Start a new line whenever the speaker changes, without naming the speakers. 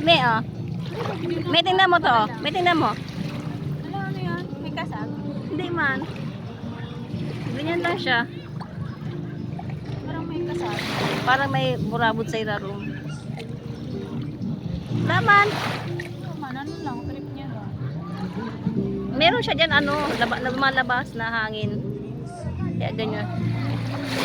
kasag, me, oh. May tingnan mo to, oh. May tingnan mo.
Ano yan? May kasag?
Hindi man. Ganyan lang siya.
Parang may kasag.
Parang may burabot sa ilalim. Laman.
Man, ano lang, trip niya lang.
Meron siya dyan, ano, lumalabas na hangin. Kaya ganyan.